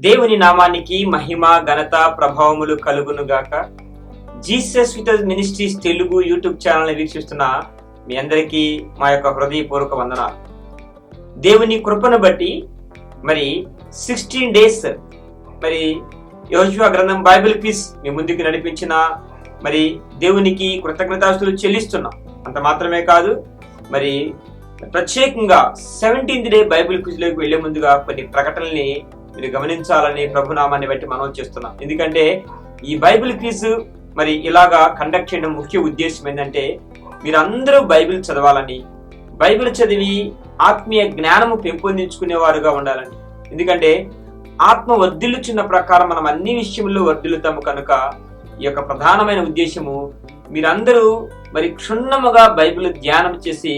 దేవుని నామానికి మహిమ ఘనత ప్రభావములు కలుగును గాక. Jesus with ministries Telugu YouTube ఛానల్ని వీక్షిస్తున్న మీ అందరికీ మా యొక్క హృదయపూర్వక వందనాలు. దేవుని కృపను బట్టి మరి 16 days మరి యోషువ గ్రంథం బైబిల్ క్విజ్ మీ ముందుకు నడిపించిన మరి దేవునికి కృతజ్ఞతాస్తుతులు చెల్లిస్తున్నాం. అంత మాత్రమే కాదు, మరి ప్రత్యేకంగా 17th డే బైబిల్ క్విజ్లోకి వెళ్లే ముందుగా కొన్ని ప్రకటనల్ని మీరు గమనించాలని ప్రభునామాన్ని బట్టి మనం చేస్తున్నాం. ఎందుకంటే ఈ బైబిల్ క్విజ్ మరి ఇలాగా కండక్ట్ చేయడం ముఖ్య ఉద్దేశం ఏంటంటే మీరు అందరూ బైబిల్ చదవాలని, బైబిల్ చదివి ఆత్మీయ జ్ఞానము పెంపొందించుకునేవారుగా ఉండాలని. ఎందుకంటే ఆత్మ వర్ధిల్లుచున్న ప్రకారం మనం అన్ని విషయంలో వర్ధిల్లుతాము కనుక ఈ యొక్క ప్రధానమైన ఉద్దేశము మీరందరూ మరి క్షుణ్ణముగా బైబిల్ ధ్యానం చేసి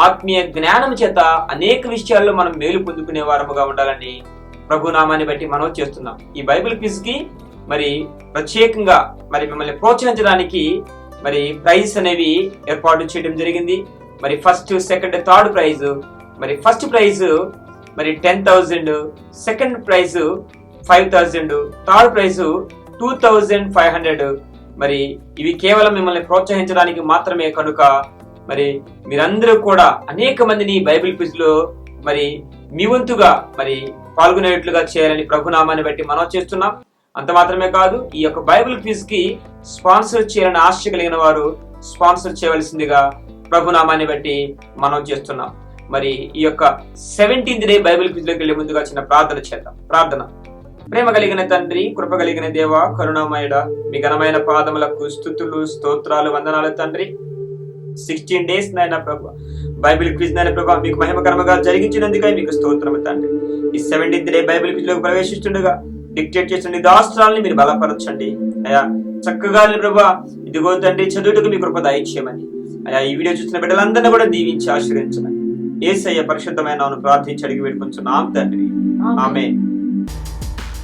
ఆత్మీయ జ్ఞానం చేత అనేక విషయాల్లో మనం మేలు పొందుకునే వారముగా ఉండాలని ప్రభునామాన్ని బట్టి మనం చేస్తున్నాం. ఈ బైబిల్ క్విజ్ కి మరి ప్రత్యేకంగా మరి మిమ్మల్ని ప్రోత్సహించడానికి మరి ప్రైజ్ అనేవి ఏర్పాటు చేయడం జరిగింది. మరి ఫస్ట్, సెకండ్, థర్డ్ ప్రైజ్, మరి ఫస్ట్ ప్రైజ్ మరి 10,000, సెకండ్ ప్రైజ్ 5,000, థర్డ్ ప్రైజ్ 2,500. మరి ఇవి కేవలం మిమ్మల్ని ప్రోత్సహించడానికి మాత్రమే కనుక మరి మీరందరూ కూడా అనేక మందిని బైబిల్ క్విజ్ లో మరి మీ వంతుగా మరి పాల్గొనేట్లుగా చేయాలని ప్రభునామాన్ని బట్టి మనం చేస్తున్నాం. అంత మాత్రమే కాదు, ఈ యొక్క బైబిల్ క్విజ్ కి స్పాన్సర్ చేయాలని ఆశ కలిగిన వారు స్పాన్సర్ చేయవలసిందిగా ప్రభునామాన్ని బట్టి మనం చేస్తున్నాం. మరి ఈ యొక్క 17th డే బైబిల్ క్విజ్ లోకి వెళ్లే ముందుగా చిన్న ప్రార్థన చేద్దాం. ప్రార్థన. ప్రేమ కలిగిన తండ్రి, కృప కలిగిన దేవ, కరుణామయుడ, మీ ఘనమైన పాదములకు స్తుతులు, స్తోత్రాలు, వందనాలు తండ్రి. 16 days నాయన ప్రభు బైబిల్ క్విజ్ నాయన ప్రభు మీకు మహిమకరముగా జరిగించినందుకై మీకు స్తోత్రము తండ్రి. ఈ 17th డే బైబిల్ క్విజ్ లోకి ప్రవేశిస్తుండగా డిక్టేట్ చేసిన దాస్త్రాలని మీరు బలపరచండి అయ్యా. చక్కగా ప్రభు ఇదిగో తండ్రి చదువుటకు మీ కృప దయచేయమని అయ్యా. ఈ వీడియో చూసిన బిడ్డలందరినీ కూడా దీవించి ఆశీర్వదించమని యేసయ్య పరిశుద్ధమైన నామమున ప్రార్థించి అడిగి వేడుకొంచున్నాం తండ్రి. ఆమేన్.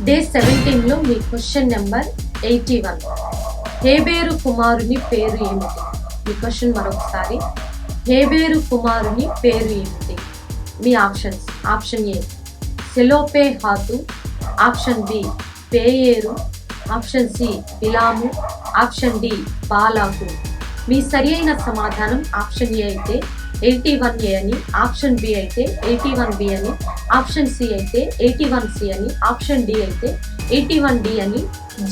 డే 17 లో మీ క్వశ్చన్ నెంబర్ 81. హేబేరు కుమారుని పేరు ఏమిటి? మీ క్వశ్చన్ మరొకసారి, హేబేరు కుమారుని పేరు ఏమిటి? మీ ఆప్షన్స్: ఆప్షన్ ఏ సెలోపేహాతు, ఆప్షన్ బి పేయేరు, ఆప్షన్ సి బిలాము, ఆప్షన్ డి బాలాకు. మీ సరి అయిన సమాధానం ఆప్షన్ ఏ అయితే 81A అని, ఆప్షన్ బి అయితే 81B అని, ఆప్షన్ సి అయితే 81C అని, ఆప్షన్ డి అయితే 81D అని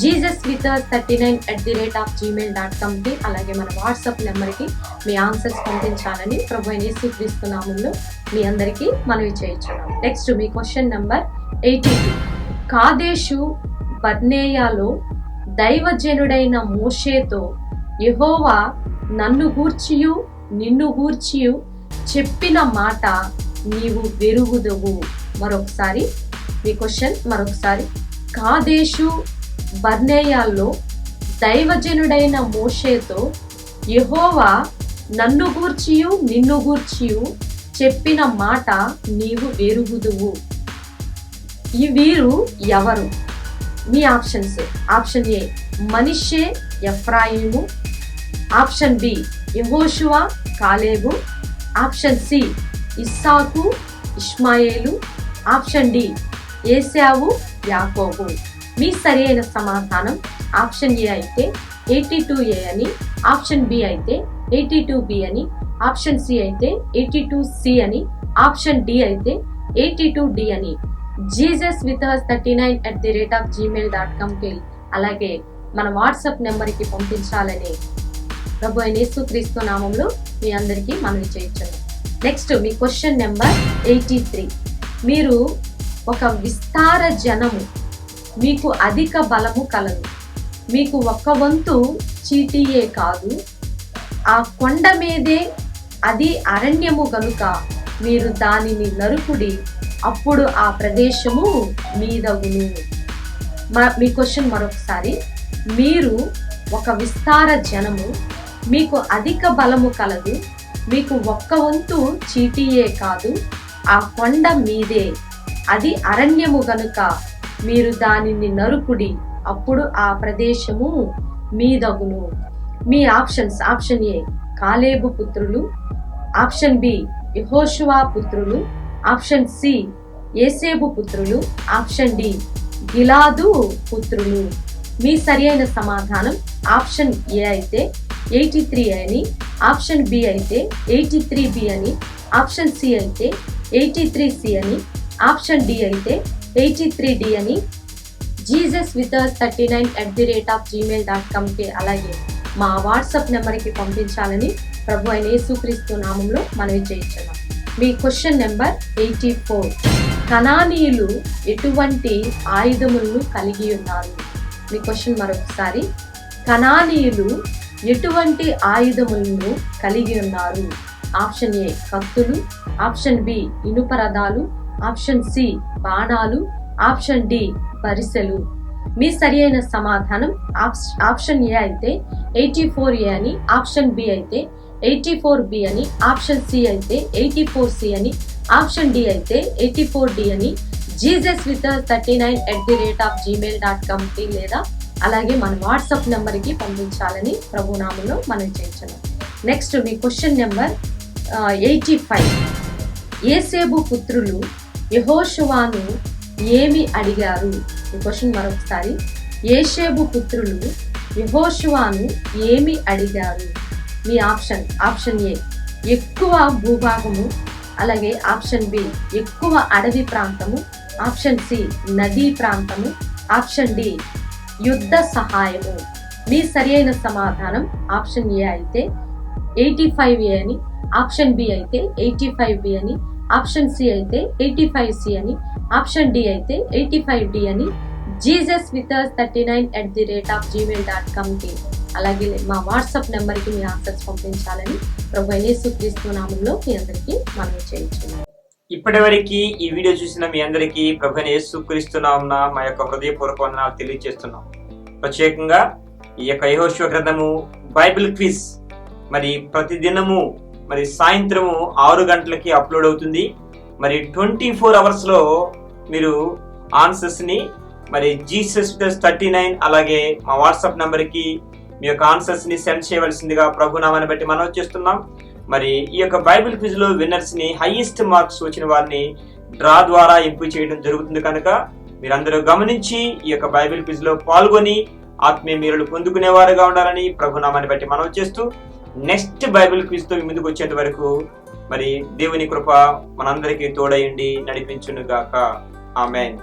jesuswithus39@gmail.com కి అలాగే మన వాట్సాప్ నెంబర్కి మీ ఆన్సర్స్ పంపించాలని ప్రభు యేసుక్రీస్తు నామములో మీ అందరికీ మనవి చేయించున్నాం. నెక్స్ట్ మీ క్వశ్చన్ నెంబర్ 82. కాదేషు బర్నేయాలో దైవజనుడైన మోషేతో యెహోవా నన్ను గూర్చియు నిన్ను గూర్చియు చెప్పిన మాట నీవు వెరుగుదవు. మరొకసారి మీ క్వశ్చన్ మరొకసారి. కాదేషు బర్నేయాల్లో దైవజనుడైన మోషేతో యెహోవా నన్ను గూర్చియు నిన్ను గూర్చియు చెప్పిన మాట నీవు వెరుగుదువు. ఈ వీరు ఎవరు? మీ ఆప్షన్స్: ఆప్షన్ ఏ మనష్షే ఎఫ్రాయిము, ఆప్షన్ బి యెహోషువ కాలేబు, ఆప్షన్ సి ఇస్సాకు ఇష్మాయేలు, ఆప్షన్ డి ఏశావు యాకోబు. మీ సరి అయిన సమాధానం ఆప్షన్ ఏ అయితే 82A అని, ఆప్షన్ బి అయితే 82B అని, ఆప్షన్ సి అయితే 82C అని, ఆప్షన్ డి అయితే 82D అని jesuswithus39@gmail.com కి అలాగే మన వాట్సాప్ నెంబర్కి పంపించాలని ప్రభు అయిన యేసుక్రీస్తు నామములో మీ అందరికీ మనవి చేయించున్నాం. నెక్స్ట్ మీ క్వశ్చన్ నెంబర్ 83. మీరు ఒక విస్తార జనము, మీకు అధిక బలము కలదు, మీకు ఒక్క వంతు చీటీయే కాదు, ఆ కొండ మీదే అది అరణ్యము గనుక మీరు దానిని నరుకుడి, అప్పుడు ఆ ప్రదేశము మీదగును. మీ క్వశ్చన్ మరొకసారి. మీరు ఒక విస్తార జనము, మీకు అధిక బలము కలదు, మీకు ఒక్క వంతు చీటీయే కాదు, ఆ కొండ మీదే అది అరణ్యము గనుక మీరు దానిని నరుకుడి, అప్పుడు ఆ ప్రదేశము మీదగును. మీ ఆప్షన్స్: ఆప్షన్ ఏ కాలేబు పుత్రులు, ఆప్షన్ బి యెహోషువ పుత్రులు, ఆప్షన్ సి ఏసేబు పుత్రులు, ఆప్షన్ డి గిలాదు పుత్రులు. మీ సరి అయిన సమాధానం ఆప్షన్ ఏ అయితే 83 అని, ఆప్షన్ బి అయితే 83B అని, ఆప్షన్ సి అయితే 83C అని, ఆప్షన్ డి అయితే 83D అని jesuswithus39@gmail.com అలాగే మా వాట్సాప్ నెంబర్కి పంపించాలని ప్రభు అయిన యేసుక్రీస్తు నామంలో మనవి చేయించున్నాం. మీ క్వశ్చన్ నెంబర్ 84. కనానీయులు ఎటువంటి ఆయుధములను కలిగి ఉన్నారు? మీ క్వశ్చన్ మరొకసారి, కనానీయులు ఎటువంటి ఆయుధములను కలిగి ఉన్నారు? ఆప్షన్ ఏ కత్తులు, ఆప్షన్ బి ఇనుప రథాలు, ఆప్షన్ సి బాణాలు, ఆప్షన్ డి పరిసెలు. మీ సరి అయిన సమాధానం ఆప్షన్ ఏ అయితే 84A అని, ఆప్షన్ బి అయితే 84B అని, ఆప్షన్ సి అయితే 84C అని, ఆప్షన్ డి అయితే 84D అని jesuswithus39@gmail.com లేదా అలాగే మన వాట్సాప్ నెంబర్కి పంపించాలని ప్రభు నామంలో మనం చేయించాము. నెక్స్ట్ మీ క్వశ్చన్ నెంబర్ 85. ఏసేబు పుత్రులు యెహోషువను ఏమి అడిగారు? ఈ క్వశ్చన్ మరొకసారి, ఏషేబు పుత్రులు యెహోషువను ఏమి అడిగారు? మీ ఆప్షన్ ఏ ఎక్కువ భూభాగము, అలాగే ఆప్షన్ బి ఎక్కువ అడవి ప్రాంతము, ఆప్షన్ సి నదీ ప్రాంతము, ఆప్షన్ డి యుద్ధ సహాయము. మీ సరి అయిన సమాధానం ఆప్షన్ ఏ అయితే 85A అని, ఆప్షన్ బి అయితే 85B అని, ఆప్షన్ సి అయితే 85C అని, ఆప్షన్ డి అయితే 85D అని jesuswithus39@gmail.com అలాగే మా వాట్సాప్ నెంబర్కి మీ ఆన్సర్స్ పంపించాలని ప్రభు యేసుక్రీస్తు నామంలో మీ అందరికీ మనవి చేయించున్నాను. ఇప్పటివరకు ఈ వీడియో చూసిన మీ అందరికీ ప్రభు యేసుక్రీస్తు నామమున మా యొక్క హృదయపూర్వక వందనాలు తెలియజేస్తున్నాం. ప్రత్యేకంగా ఈ యొక్క యెహోషువ గ్రంథము బైబిల్ క్విజ్ మరి ప్రతిదినము మరి సాయంత్రము 6 గంటలకి అప్లోడ్ అవుతుంది. మరి 24 hours లో మీరు ఆన్సర్స్ ని మరి jesuswithus39 అలాగే మా వాట్సాప్ నెంబర్కి మీ యొక్క ఆన్సర్స్ ని సెండ్ చేయవలసిందిగా ప్రభు నామాన్ని బట్టి మనం చేస్తున్నాం. మరి ఈ యొక్క బైబిల్ క్విజ్ లో విన్నర్స్ ని హైయెస్ట్ మార్క్స్ వచ్చిన వారిని డ్రా ద్వారా ఎంపిక చేయడం జరుగుతుంది కనుక మీరందరూ గమనించి ఈ యొక్క బైబిల్ క్విజ్ లో పాల్గొని ఆత్మీయ మీరులు పొందుకునేవారుగా ఉండాలని ప్రభు నామాన్ని బట్టి మనం చేస్తూ నెక్స్ట్ బైబిల్ క్విజ్ తో ముందుకు వచ్చేంత వరకు మరి దేవుని కృప మనందరికీ తోడయండి నడిపించును గాక. ఆమేన్.